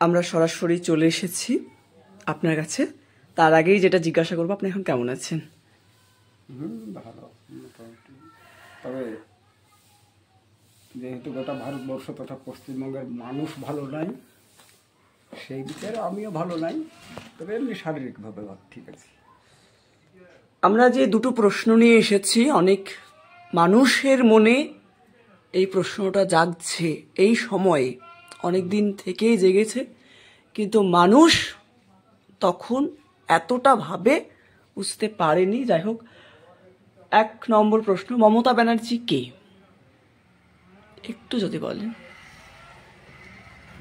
আমরা সরাসরি চলে এসেছি আপনার কাছে। তার আগেই যেটা জিজ্ঞাসা করবো, আপনি এখন কেমন আছেন? ভালো, মোটামুটি। তবে যেহেতু গোটা ভারতবর্ষ তথা পশ্চিমবঙ্গের মানুষ ভালো নাই, সেই বিচারে আমিও ভালো নাই, তবে এমনি শারীরিকভাবে ঠিক আছে। আমরা যে দুটো প্রশ্ন নিয়ে এসেছি, অনেক মানুষের মনে এই প্রশ্নটা জাগছে এই সময়ে, অনেক দিন থেকেই জেগেছে, কিন্তু মানুষ তখন এতটা ভাবে বুঝতে পারেনি। যাই হোক, 1 নম্বর প্রশ্ন, মমতা ব্যানার্জি কে? একটু যদি বলেন।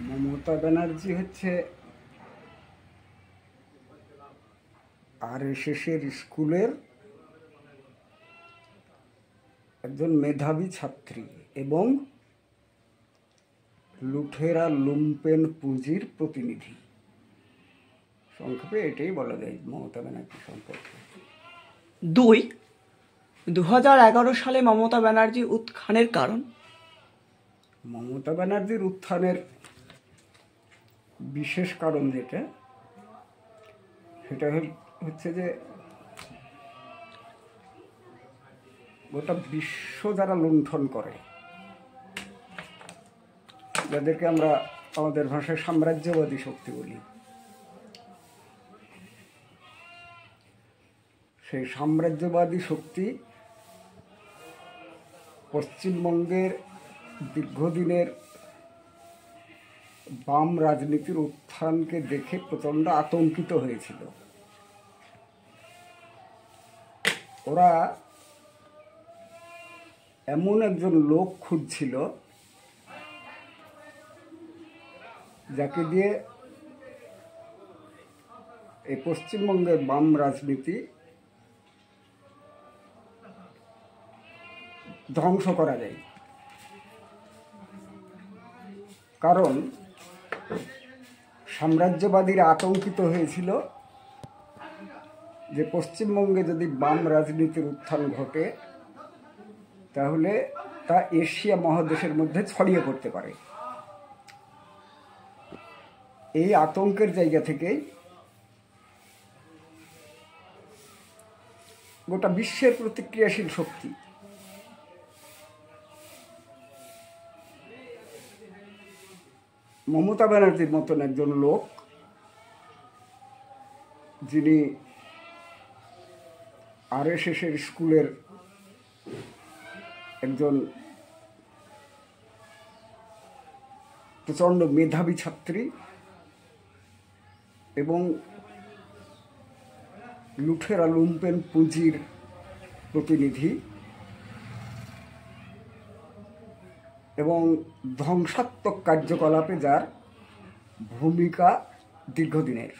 মমতা ব্যানার্জি হচ্ছে RSS-এর স্কুলের একজন মেধাবী ছাত্রী এবং লুঠেরা লুম্পেন পুঁজির প্রতিনিধি। সংক্ষেপে এটাই বলা যায় মমতা ব্যানার্জি সম্পর্কে। 2011 সালে মমতা ব্যানার্জি উত্থানের কারণ? মমতা ব্যানার্জির উত্থানের বিশেষ কারণ সেটা হচ্ছে যে গোটা বিশ্ব যারা লুণ্ঠন করে, যাদেরকে আমরা আমাদের ভাষায় সাম্রাজ্যবাদী শক্তি বলি, সেই সাম্রাজ্যবাদী শক্তি পশ্চিমবঙ্গের দীর্ঘদিনের বাম রাজনীতির উত্থানকে দেখে প্রচণ্ড আতঙ্কিত হয়েছিল। ওরা এমন একজন লোক খুঁজছিল যাকে দিয়ে এই পশ্চিমবঙ্গের বাম রাজনীতি ধ্বংস করা যায়। কারণ সাম্রাজ্যবাদীরা আতঙ্কিত হয়েছিল যে পশ্চিমবঙ্গে যদি বাম রাজনীতির উত্থান ঘটে তাহলে তা এশিয়া মহাদেশের মধ্যে ছড়িয়ে পড়তে পারে। এই আতঙ্কের জায়গা থেকেই গোটা বিশ্বের প্রতিক্রিয়াশীল শক্তি মমতা ব্যানার্জির মতন একজন লোক, যিনি RSS-এর স্কুলের একজন প্রচণ্ড মেধাবী ছাত্রী এবং লুঠেরা লুম্পেন পুঁজির প্রতিনিধি এবং ধ্বংসাত্মক কার্যকলাপে যার ভূমিকা দীর্ঘদিনের,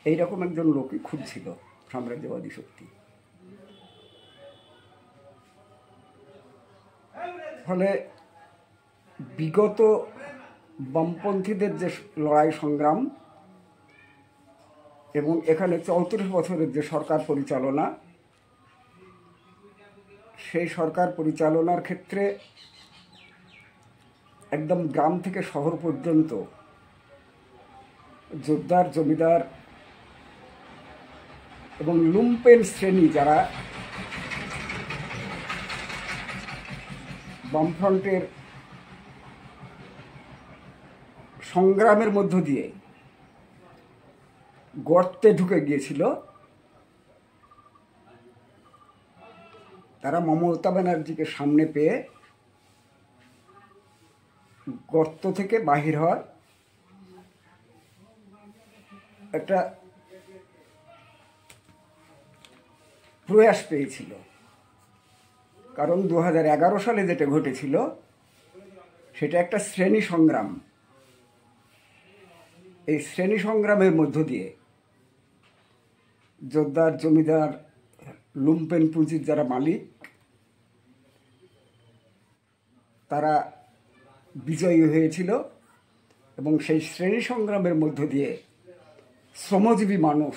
এইরকম একজন লোকই খুঁজছিল সাম্রাজ্যবাদী শক্তি। ফলে বিগত বামপন্থীদের যে লড়াই সংগ্রাম এবং এখানে 34 বছরের যে সরকার পরিচালনা, সেই সরকার পরিচালনার ক্ষেত্রে একদম গ্রাম থেকে শহর পর্যন্ত জোরদার জমিদার এবং লুম্পেন শ্রেণী যারা বামফ্রন্টের সংগ্রামের মধ্য দিয়ে গর্তে ঢুকে গিয়েছিল, তারা মমতা ব্যানার্জিকে সামনে পেয়ে গর্ত থেকে বাহির হওয়ার একটা প্রয়াস পেয়েছিল। কারণ 2011 সালে যেটা ঘটেছিল সেটা একটা শ্রেণী সংগ্রাম। এই শ্রেণী সংগ্রামের মধ্য দিয়ে জোরদার জমিদার লুম্পেন পুঁজির যারা মালিক, তারা বিজয়ী হয়েছিল এবং সেই শ্রেণী সংগ্রামের মধ্য দিয়ে শ্রমজীবী মানুষ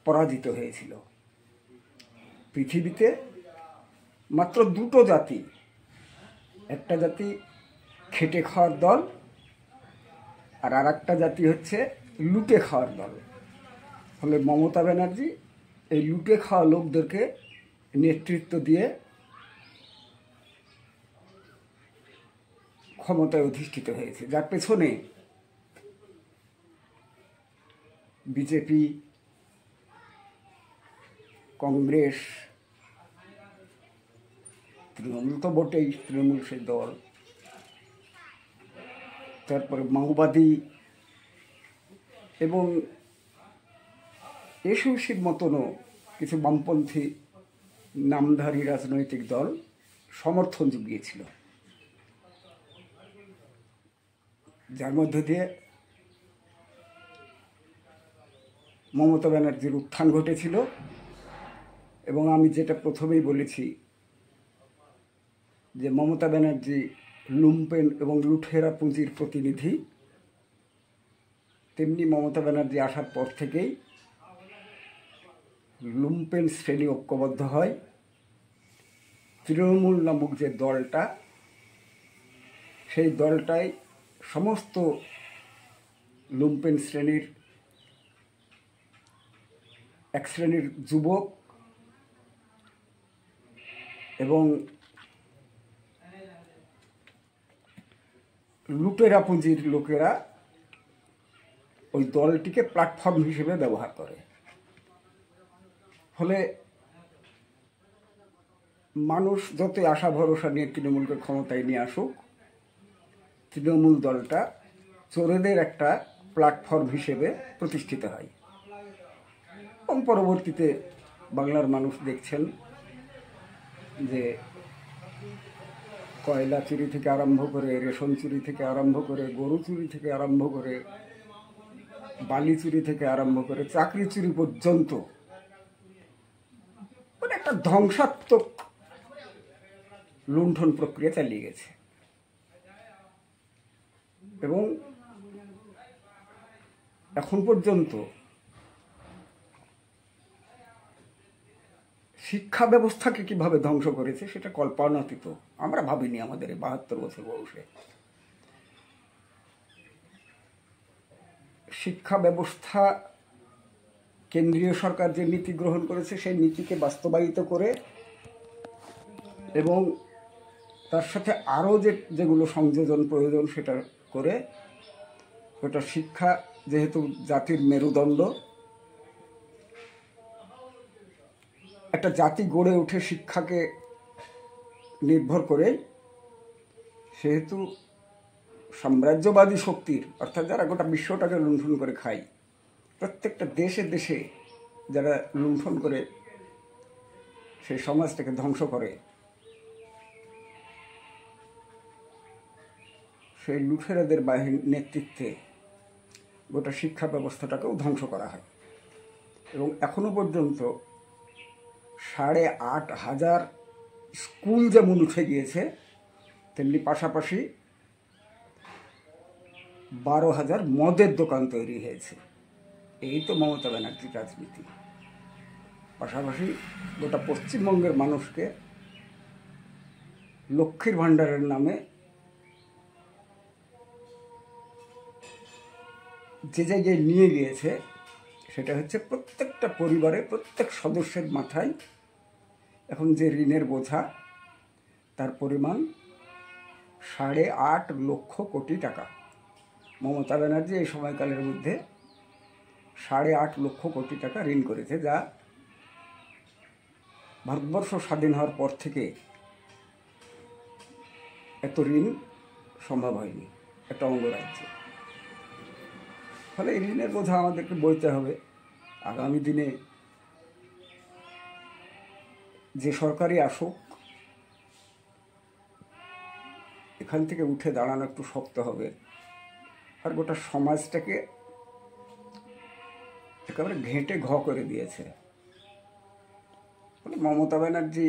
পরাজিত হয়েছিল। পৃথিবীতে মাত্র দুটো জাতি, একটা জাতি খেটে খাওয়ার দল আর একটা জাতি হচ্ছে লুটে খাওয়ার দল। ফলে মমতা ব্যানার্জি এই লুটে খাওয়া লোকদেরকে নেতৃত্ব দিয়ে ক্ষমতায় অধিষ্ঠিত হয়েছে, যার পেছনে বিজেপি, কংগ্রেস, তৃণমূল তো বটেই, তৃণমূল সেই দল, তারপরে মাওবাদী এবং এসওসির মতনও কিছু বামপন্থী নামধারী রাজনৈতিক দল সমর্থন জুগিয়েছিল, যার মধ্য দিয়ে মমতা ব্যানার্জির উত্থান ঘটেছিল। এবং আমি যেটা প্রথমেই বলেছি যে মমতা ব্যানার্জি লুম্পেন এবং লুঠেরা পুঁজির প্রতিনিধি, তেমনি মমতা ব্যানার্জি আসার পর থেকেই লুম্পেন শ্রেণী ঐক্যবদ্ধ হয়। তৃণমূল নামক যে দলটা, সেই দলটাই সমস্ত লুম্পেন শ্রেণীর এক শ্রেণীর যুবক এবং লুটেরা পুঁজির লোকেরা ওই দলটিকে প্ল্যাটফর্ম হিসেবে ব্যবহার করে। ফলে মানুষ যতই আশা ভরসা নিয়ে তৃণমূলকে ক্ষমতায় নিয়ে আসুক, তৃণমূল দলটা চোরেদের একটা প্ল্যাটফর্ম হিসেবে প্রতিষ্ঠিত হয়। এবং পরবর্তীতে বাংলার মানুষ দেখছেন যে কয়লা চুরি থেকে আরম্ভ করে, রেশন চুরি থেকে আরম্ভ করে, গরু চুরি থেকে আরম্ভ করে, বালি চুরি থেকে আরম্ভ করে, চাকরি চুরি পর্যন্ত মানে একটা ধ্বংসাত্মক লুণ্ঠন প্রক্রিয়া চালিয়ে গেছে। এবং এখন পর্যন্ত শিক্ষা ব্যবস্থাকে কিভাবে ধ্বংস করেছে সেটা কল্পনাতীত। আমরা ভাবিনি আমাদের এই 72 বছর বয়সে। শিক্ষা ব্যবস্থা কেন্দ্রীয় সরকার যে নীতি গ্রহণ করেছে সেই নীতিকে বাস্তবায়িত করে এবং তার সাথে আরও যেগুলো সংযোজন প্রয়োজন সেটা করে, ওটা শিক্ষা যেহেতু জাতির মেরুদণ্ড, একটা জাতি গড়ে ওঠে শিক্ষাকে নির্ভর করে, সেহেতু সাম্রাজ্যবাদী শক্তির, অর্থাৎ যারা গোটা বিশ্বটাকে লুণ্ঠন করে খায়, প্রত্যেকটা দেশে দেশে যারা লুণ্ঠন করে সেই সমাজটাকে ধ্বংস করে, সেই লুঠেরাদের বাহিনীর নেতৃত্বে গোটা শিক্ষা ব্যবস্থাটাকেও ধ্বংস করা হয়। এবং এখনো পর্যন্ত 8,500 স্কুল যেমন উঠে গিয়েছে, তেমনি পাশাপাশি 12,000 মদের দোকান তৈরি হয়েছে। এই তো মমতা ব্যানার্জির রাজনীতি। পাশাপাশি গোটা পশ্চিমবঙ্গের মানুষকে লক্ষ্মীর ভাণ্ডারের নামে যে জায়গায় নিয়ে গিয়েছে সেটা হচ্ছে প্রত্যেকটা পরিবারে প্রত্যেক সদস্যের মাথায় এখন যে ঋণের বোঝা, তার পরিমাণ 8.5 লক্ষ কোটি টাকা। মমতা ব্যানার্জি এই সময়কালের মধ্যে 8.5 লক্ষ কোটি টাকা ঋণ করেছে, যা ভারতবর্ষ স্বাধীন হওয়ার পর থেকে এত ঋণ সম্ভব হয়নি একটা অঙ্গরাজ্যে। ফলে এই ঋণের বোঝা আমাদেরকে বইতে হবে। আগামী দিনে যে সরকারই আসুক, এখান থেকে উঠে দাঁড়ানো একটু শক্ত হবে। আর গোটা সমাজটাকে একেবারে ঘেঁটে ঘ করে দিয়েছে। ফলে মমতা ব্যানার্জি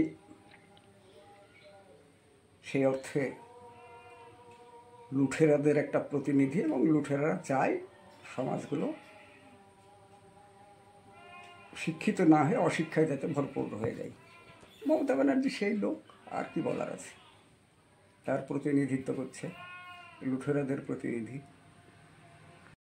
সেই অর্থে লুঠেরাদের একটা প্রতিনিধি, এবং লুঠেরারা চায় সমাজগুলো শিক্ষিত না হয়ে অশিক্ষায় যাতে ভরপুর হয়ে যায়। মমতা ব্যানার্জি সেই লোক, আর কি বলার আছে। তার প্রতিনিধিত্ব করছে লুঠেরাদের প্রতিনিধি।